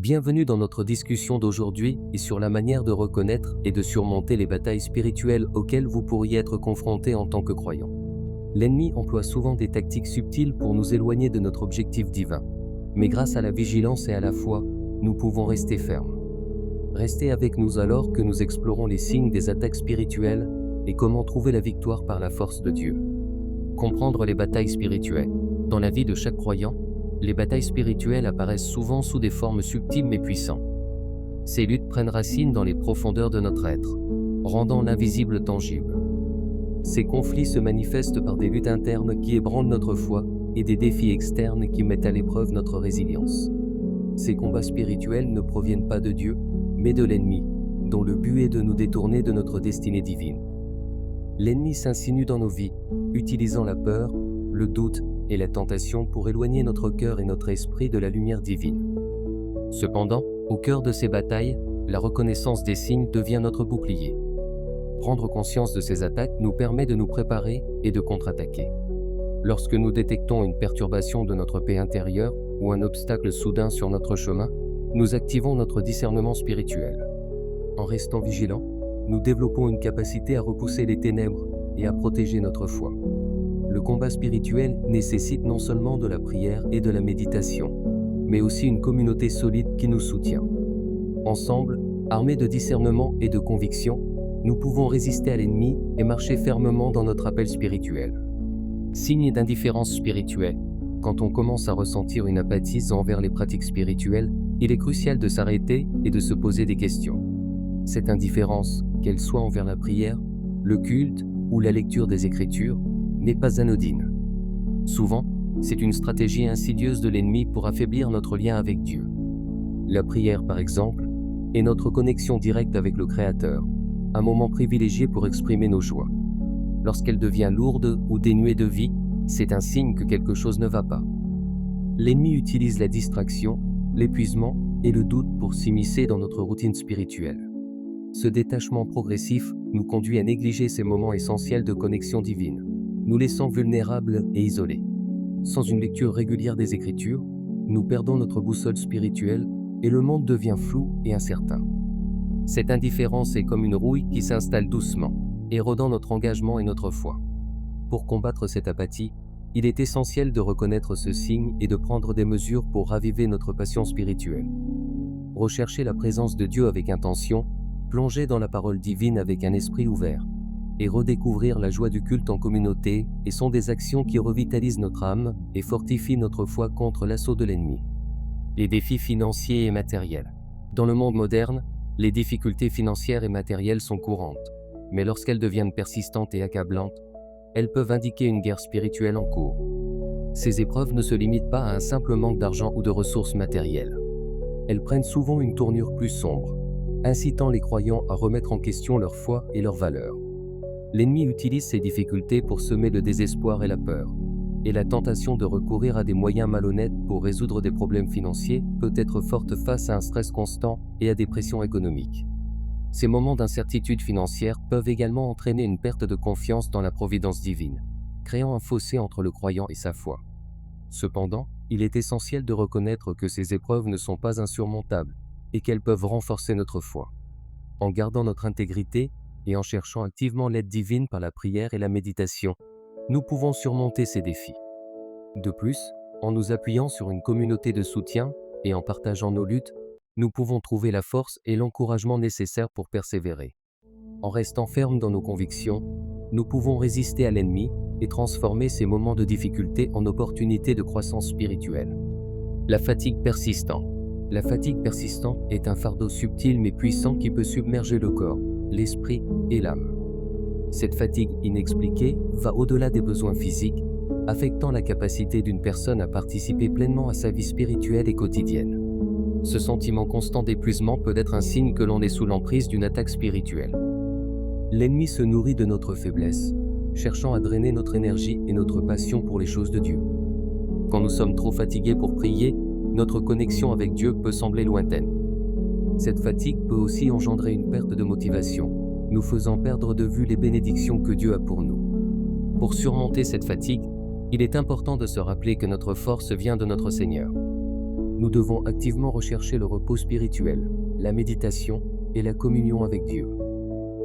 Bienvenue dans notre discussion d'aujourd'hui et sur la manière de reconnaître et de surmonter les batailles spirituelles auxquelles vous pourriez être confrontés en tant que croyant. L'ennemi emploie souvent des tactiques subtiles pour nous éloigner de notre objectif divin. Mais grâce à la vigilance et à la foi, nous pouvons rester fermes. Restez avec nous alors que nous explorons les signes des attaques spirituelles et comment trouver la victoire par la force de Dieu. Comprendre les batailles spirituelles. Dans la vie de chaque croyant, les batailles spirituelles apparaissent souvent sous des formes subtiles mais puissantes. Ces luttes prennent racine dans les profondeurs de notre être, rendant l'invisible tangible. Ces conflits se manifestent par des luttes internes qui ébranlent notre foi et des défis externes qui mettent à l'épreuve notre résilience. Ces combats spirituels ne proviennent pas de Dieu, mais de l'ennemi, dont le but est de nous détourner de notre destinée divine. L'ennemi s'insinue dans nos vies, utilisant la peur, le doute et la tentation pour éloigner notre cœur et notre esprit de la lumière divine. Cependant, au cœur de ces batailles, la reconnaissance des signes devient notre bouclier. Prendre conscience de ces attaques nous permet de nous préparer et de contre-attaquer. Lorsque nous détectons une perturbation de notre paix intérieure ou un obstacle soudain sur notre chemin, nous activons notre discernement spirituel. En restant vigilants, nous développons une capacité à repousser les ténèbres et à protéger notre foi. Le combat spirituel nécessite non seulement de la prière et de la méditation, mais aussi une communauté solide qui nous soutient. Ensemble, armés de discernement et de conviction, nous pouvons résister à l'ennemi et marcher fermement dans notre appel spirituel. Signe d'indifférence spirituelle. Quand on commence à ressentir une apathie envers les pratiques spirituelles, il est crucial de s'arrêter et de se poser des questions. Cette indifférence, qu'elle soit envers la prière, le culte ou la lecture des Écritures, n'est pas anodine. Souvent, c'est une stratégie insidieuse de l'ennemi pour affaiblir notre lien avec Dieu. La prière, par exemple, est notre connexion directe avec le Créateur, un moment privilégié pour exprimer nos joies. Lorsqu'elle devient lourde ou dénuée de vie, c'est un signe que quelque chose ne va pas. L'ennemi utilise la distraction, l'épuisement et le doute pour s'immiscer dans notre routine spirituelle. Ce détachement progressif nous conduit à négliger ces moments essentiels de connexion divine, nous laissant vulnérables et isolés. Sans une lecture régulière des Écritures, nous perdons notre boussole spirituelle et le monde devient flou et incertain. Cette indifférence est comme une rouille qui s'installe doucement, érodant notre engagement et notre foi. Pour combattre cette apathie, il est essentiel de reconnaître ce signe et de prendre des mesures pour raviver notre passion spirituelle. Rechercher la présence de Dieu avec intention, plonger dans la parole divine avec un esprit ouvert, et redécouvrir la joie du culte en communauté et sont des actions qui revitalisent notre âme et fortifient notre foi contre l'assaut de l'ennemi. Les défis financiers et matériels. Dans le monde moderne, les difficultés financières et matérielles sont courantes, mais lorsqu'elles deviennent persistantes et accablantes, elles peuvent indiquer une guerre spirituelle en cours. Ces épreuves ne se limitent pas à un simple manque d'argent ou de ressources matérielles. Elles prennent souvent une tournure plus sombre, incitant les croyants à remettre en question leur foi et leurs valeurs. L'ennemi utilise ces difficultés pour semer le désespoir et la peur, et la tentation de recourir à des moyens malhonnêtes pour résoudre des problèmes financiers peut être forte face à un stress constant et à des pressions économiques. Ces moments d'incertitude financière peuvent également entraîner une perte de confiance dans la providence divine, créant un fossé entre le croyant et sa foi. Cependant, il est essentiel de reconnaître que ces épreuves ne sont pas insurmontables et qu'elles peuvent renforcer notre foi. En gardant notre intégrité et en cherchant activement l'aide divine par la prière et la méditation, nous pouvons surmonter ces défis. De plus, en nous appuyant sur une communauté de soutien et en partageant nos luttes, nous pouvons trouver la force et l'encouragement nécessaires pour persévérer. En restant fermes dans nos convictions, nous pouvons résister à l'ennemi et transformer ces moments de difficulté en opportunités de croissance spirituelle. La fatigue persistante. La fatigue persistante est un fardeau subtil mais puissant qui peut submerger le corps, l'esprit et l'âme. Cette fatigue inexpliquée va au-delà des besoins physiques, affectant la capacité d'une personne à participer pleinement à sa vie spirituelle et quotidienne. Ce sentiment constant d'épuisement peut être un signe que l'on est sous l'emprise d'une attaque spirituelle. L'ennemi se nourrit de notre faiblesse, cherchant à drainer notre énergie et notre passion pour les choses de Dieu. Quand nous sommes trop fatigués pour prier, notre connexion avec Dieu peut sembler lointaine. Cette fatigue peut aussi engendrer une perte de motivation, nous faisant perdre de vue les bénédictions que Dieu a pour nous. Pour surmonter cette fatigue, il est important de se rappeler que notre force vient de notre Seigneur. Nous devons activement rechercher le repos spirituel, la méditation et la communion avec Dieu.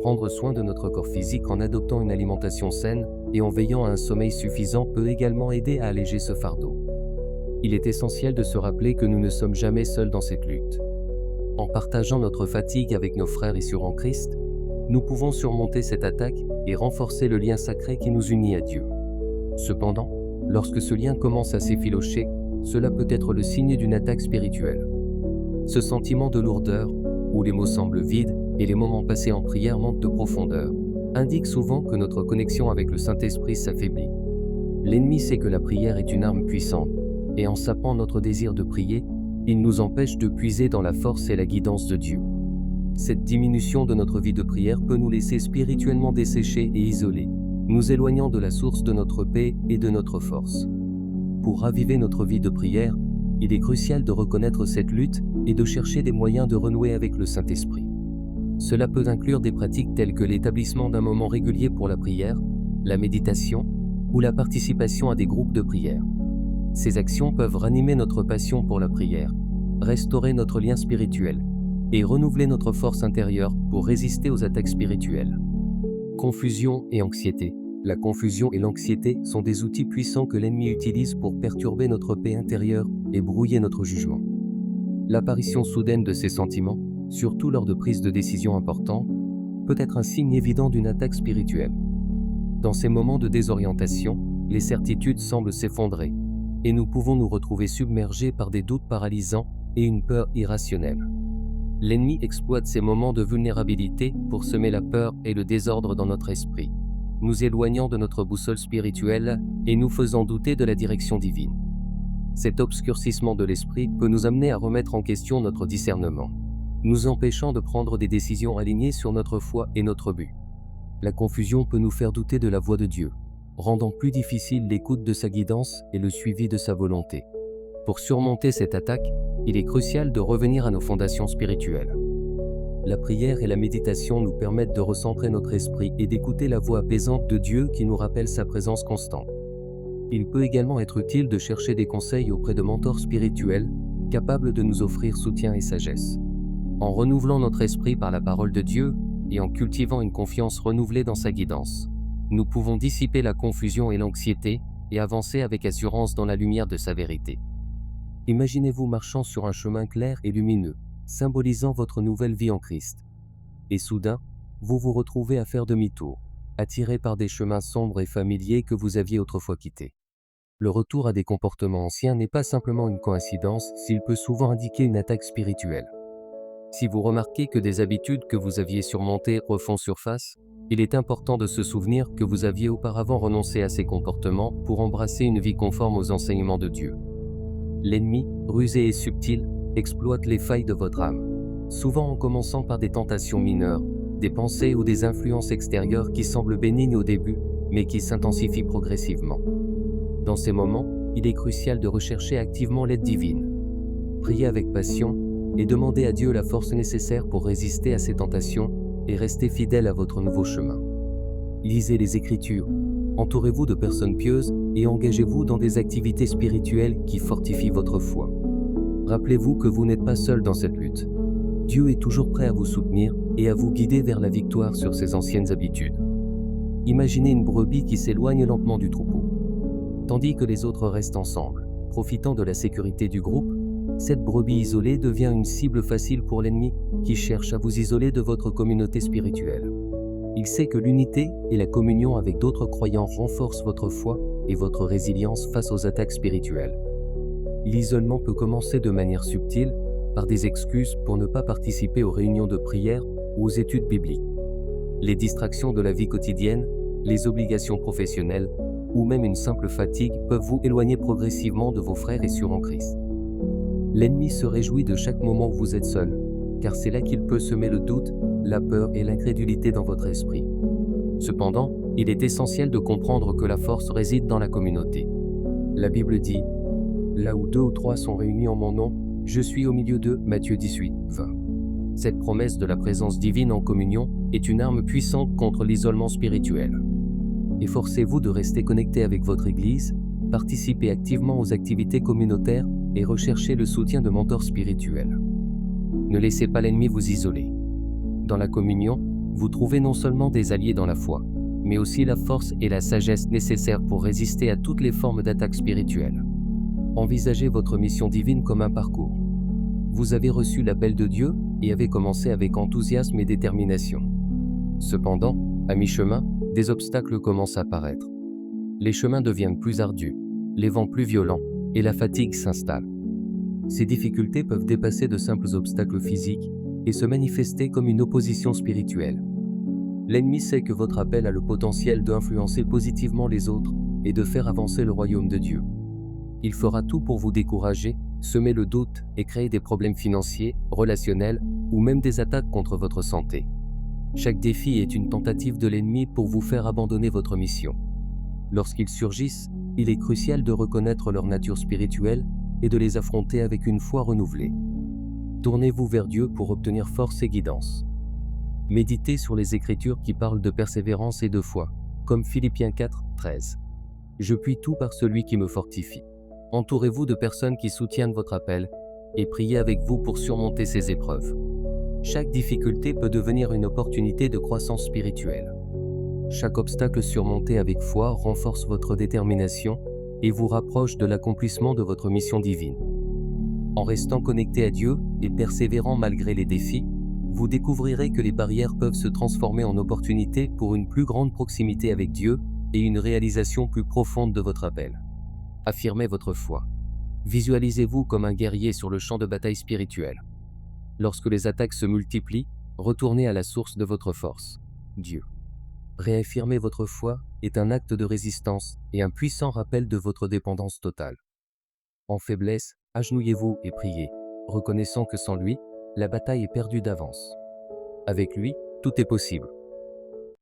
Prendre soin de notre corps physique en adoptant une alimentation saine et en veillant à un sommeil suffisant peut également aider à alléger ce fardeau. Il est essentiel de se rappeler que nous ne sommes jamais seuls dans cette lutte. En partageant notre fatigue avec nos frères et sœurs en Christ, nous pouvons surmonter cette attaque et renforcer le lien sacré qui nous unit à Dieu. Cependant, lorsque ce lien commence à s'effilocher, cela peut être le signe d'une attaque spirituelle. Ce sentiment de lourdeur, où les mots semblent vides et les moments passés en prière manquent de profondeur, indique souvent que notre connexion avec le Saint-Esprit s'affaiblit. L'ennemi sait que la prière est une arme puissante, et en sapant notre désir de prier, il nous empêche de puiser dans la force et la guidance de Dieu. Cette diminution de notre vie de prière peut nous laisser spirituellement desséchés et isolés, nous éloignant de la source de notre paix et de notre force. Pour raviver notre vie de prière, il est crucial de reconnaître cette lutte et de chercher des moyens de renouer avec le Saint-Esprit. Cela peut inclure des pratiques telles que l'établissement d'un moment régulier pour la prière, la méditation ou la participation à des groupes de prière. Ces actions peuvent ranimer notre passion pour la prière, restaurer notre lien spirituel et renouveler notre force intérieure pour résister aux attaques spirituelles. Confusion et anxiété. La confusion et l'anxiété sont des outils puissants que l'ennemi utilise pour perturber notre paix intérieure et brouiller notre jugement. L'apparition soudaine de ces sentiments, surtout lors de prises de décisions importantes, peut être un signe évident d'une attaque spirituelle. Dans ces moments de désorientation, les certitudes semblent s'effondrer, et nous pouvons nous retrouver submergés par des doutes paralysants et une peur irrationnelle. L'ennemi exploite ces moments de vulnérabilité pour semer la peur et le désordre dans notre esprit, nous éloignant de notre boussole spirituelle et nous faisant douter de la direction divine. Cet obscurcissement de l'esprit peut nous amener à remettre en question notre discernement, nous empêchant de prendre des décisions alignées sur notre foi et notre but. La confusion peut nous faire douter de la voix de Dieu, rendant plus difficile l'écoute de sa guidance et le suivi de sa volonté. Pour surmonter cette attaque, il est crucial de revenir à nos fondations spirituelles. La prière et la méditation nous permettent de recentrer notre esprit et d'écouter la voix apaisante de Dieu qui nous rappelle sa présence constante. Il peut également être utile de chercher des conseils auprès de mentors spirituels, capables de nous offrir soutien et sagesse. En renouvelant notre esprit par la parole de Dieu et en cultivant une confiance renouvelée dans sa guidance, nous pouvons dissiper la confusion et l'anxiété et avancer avec assurance dans la lumière de sa vérité. Imaginez-vous marchant sur un chemin clair et lumineux, symbolisant votre nouvelle vie en Christ. Et soudain, vous vous retrouvez à faire demi-tour, attiré par des chemins sombres et familiers que vous aviez autrefois quittés. Le retour à des comportements anciens n'est pas simplement une coïncidence, s'il peut souvent indiquer une attaque spirituelle. Si vous remarquez que des habitudes que vous aviez surmontées refont surface, il est important de se souvenir que vous aviez auparavant renoncé à ces comportements pour embrasser une vie conforme aux enseignements de Dieu. L'ennemi, rusé et subtil, exploite les failles de votre âme, souvent en commençant par des tentations mineures, des pensées ou des influences extérieures qui semblent bénignes au début, mais qui s'intensifient progressivement. Dans ces moments, il est crucial de rechercher activement l'aide divine. Priez avec passion et demandez à Dieu la force nécessaire pour résister à ces tentations et rester fidèle à votre nouveau chemin. Lisez les Écritures, entourez-vous de personnes pieuses et engagez-vous dans des activités spirituelles qui fortifient votre foi. Rappelez-vous que vous n'êtes pas seul dans cette lutte. Dieu est toujours prêt à vous soutenir et à vous guider vers la victoire sur ses anciennes habitudes. Imaginez une brebis qui s'éloigne lentement du troupeau. Tandis que les autres restent ensemble, profitant de la sécurité du groupe, cette brebis isolée devient une cible facile pour l'ennemi qui cherche à vous isoler de votre communauté spirituelle. Il sait que l'unité et la communion avec d'autres croyants renforcent votre foi et votre résilience face aux attaques spirituelles. L'isolement peut commencer de manière subtile, par des excuses pour ne pas participer aux réunions de prière ou aux études bibliques. Les distractions de la vie quotidienne, les obligations professionnelles ou même une simple fatigue peuvent vous éloigner progressivement de vos frères et sœurs en Christ. L'ennemi se réjouit de chaque moment où vous êtes seul, car c'est là qu'il peut semer le doute, la peur et l'incrédulité dans votre esprit. Cependant, il est essentiel de comprendre que la force réside dans la communauté. La Bible dit « Là où 2 ou 3 sont réunis en mon nom, je suis au milieu d'eux » Matthieu 18, 20. Cette promesse de la présence divine en communion est une arme puissante contre l'isolement spirituel. Efforcez-vous de rester connecté avec votre Église, participez activement aux activités communautaires et recherchez le soutien de mentors spirituels. Ne laissez pas l'ennemi vous isoler. Dans la communion, vous trouvez non seulement des alliés dans la foi, mais aussi la force et la sagesse nécessaires pour résister à toutes les formes d'attaques spirituelles. Envisagez votre mission divine comme un parcours. Vous avez reçu l'appel de Dieu et avez commencé avec enthousiasme et détermination. Cependant, à mi-chemin, des obstacles commencent à apparaître. Les chemins deviennent plus ardus, les vents plus violents, et la fatigue s'installe. Ces difficultés peuvent dépasser de simples obstacles physiques et se manifester comme une opposition spirituelle. L'ennemi sait que votre appel a le potentiel d'influencer positivement les autres et de faire avancer le royaume de Dieu. Il fera tout pour vous décourager, semer le doute et créer des problèmes financiers, relationnels ou même des attaques contre votre santé. Chaque défi est une tentative de l'ennemi pour vous faire abandonner votre mission. Lorsqu'ils surgissent, il est crucial de reconnaître leur nature spirituelle et de les affronter avec une foi renouvelée. Tournez-vous vers Dieu pour obtenir force et guidance. Méditez sur les Écritures qui parlent de persévérance et de foi, comme Philippiens 4, 13. Je puis tout par celui qui me fortifie. Entourez-vous de personnes qui soutiennent votre appel et priez avec vous pour surmonter ces épreuves. Chaque difficulté peut devenir une opportunité de croissance spirituelle. Chaque obstacle surmonté avec foi renforce votre détermination et vous rapproche de l'accomplissement de votre mission divine. En restant connecté à Dieu et persévérant malgré les défis, vous découvrirez que les barrières peuvent se transformer en opportunités pour une plus grande proximité avec Dieu et une réalisation plus profonde de votre appel. Affirmez votre foi. Visualisez-vous comme un guerrier sur le champ de bataille spirituel. Lorsque les attaques se multiplient, retournez à la source de votre force, Dieu. Réaffirmer votre foi est un acte de résistance et un puissant rappel de votre dépendance totale. En faiblesse, agenouillez-vous et priez, reconnaissant que sans lui, la bataille est perdue d'avance. Avec lui, tout est possible.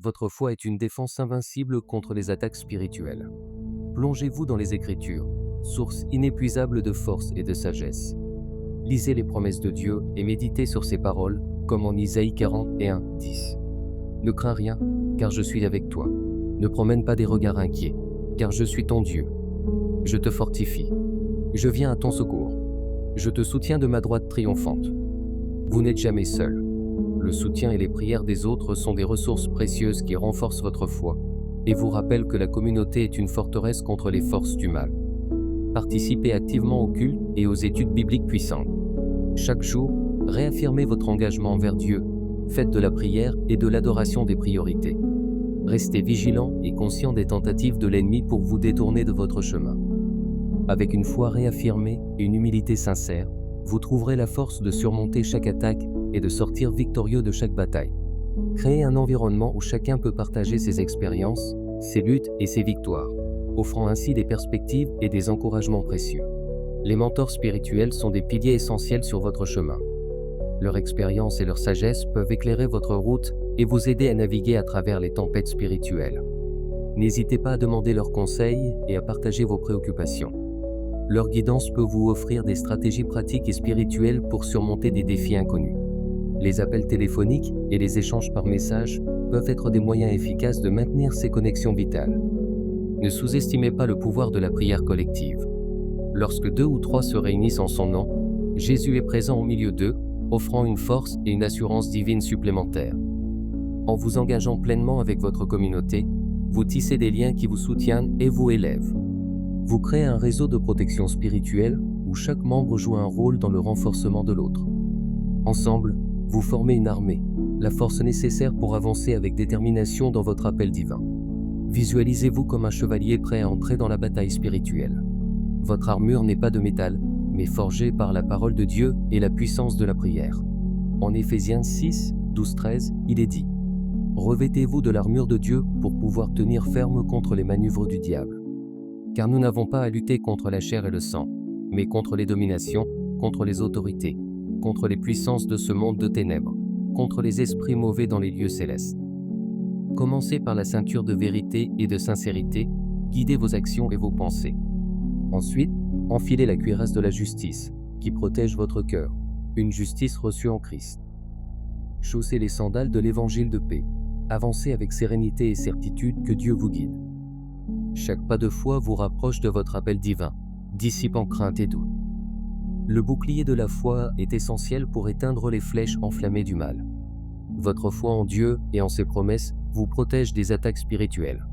Votre foi est une défense invincible contre les attaques spirituelles. Plongez-vous dans les Écritures, source inépuisable de force et de sagesse. Lisez les promesses de Dieu et méditez sur ses paroles, comme en Isaïe 41, 10. Ne crains rien, car je suis avec toi. Ne promène pas des regards inquiets, car je suis ton Dieu. Je te fortifie. Je viens à ton secours. Je te soutiens de ma droite triomphante. Vous n'êtes jamais seul. Le soutien et les prières des autres sont des ressources précieuses qui renforcent votre foi et vous rappellent que la communauté est une forteresse contre les forces du mal. Participez activement au culte et aux études bibliques puissantes. Chaque jour, réaffirmez votre engagement envers Dieu. Faites de la prière et de l'adoration des priorités. Restez vigilant et conscient des tentatives de l'ennemi pour vous détourner de votre chemin. Avec une foi réaffirmée et une humilité sincère, vous trouverez la force de surmonter chaque attaque et de sortir victorieux de chaque bataille. Créez un environnement où chacun peut partager ses expériences, ses luttes et ses victoires, offrant ainsi des perspectives et des encouragements précieux. Les mentors spirituels sont des piliers essentiels sur votre chemin. Leur expérience et leur sagesse peuvent éclairer votre route et vous aider à naviguer à travers les tempêtes spirituelles. N'hésitez pas à demander leurs conseils et à partager vos préoccupations. Leur guidance peut vous offrir des stratégies pratiques et spirituelles pour surmonter des défis inconnus. Les appels téléphoniques et les échanges par message peuvent être des moyens efficaces de maintenir ces connexions vitales. Ne sous-estimez pas le pouvoir de la prière collective. Lorsque 2 ou 3 se réunissent en son nom, Jésus est présent au milieu d'eux, offrant une force et une assurance divine supplémentaires. En vous engageant pleinement avec votre communauté, vous tissez des liens qui vous soutiennent et vous élèvent. Vous créez un réseau de protection spirituelle où chaque membre joue un rôle dans le renforcement de l'autre. Ensemble, vous formez une armée, la force nécessaire pour avancer avec détermination dans votre appel divin. Visualisez-vous comme un chevalier prêt à entrer dans la bataille spirituelle. Votre armure n'est pas de métal, mais forgée par la parole de Dieu et la puissance de la prière. En Éphésiens 6, 12, 13, il est dit « Revêtez-vous de l'armure de Dieu pour pouvoir tenir ferme contre les manœuvres du diable. Car nous n'avons pas à lutter contre la chair et le sang, mais contre les dominations, contre les autorités, contre les puissances de ce monde de ténèbres, contre les esprits mauvais dans les lieux célestes. » Commencez par la ceinture de vérité et de sincérité, guidez vos actions et vos pensées. Ensuite, enfilez la cuirasse de la justice, qui protège votre cœur, une justice reçue en Christ. Chaussez les sandales de l'évangile de paix. Avancez avec sérénité et certitude que Dieu vous guide. Chaque pas de foi vous rapproche de votre appel divin, dissipant crainte et doute. Le bouclier de la foi est essentiel pour éteindre les flèches enflammées du mal. Votre foi en Dieu et en ses promesses vous protège des attaques spirituelles.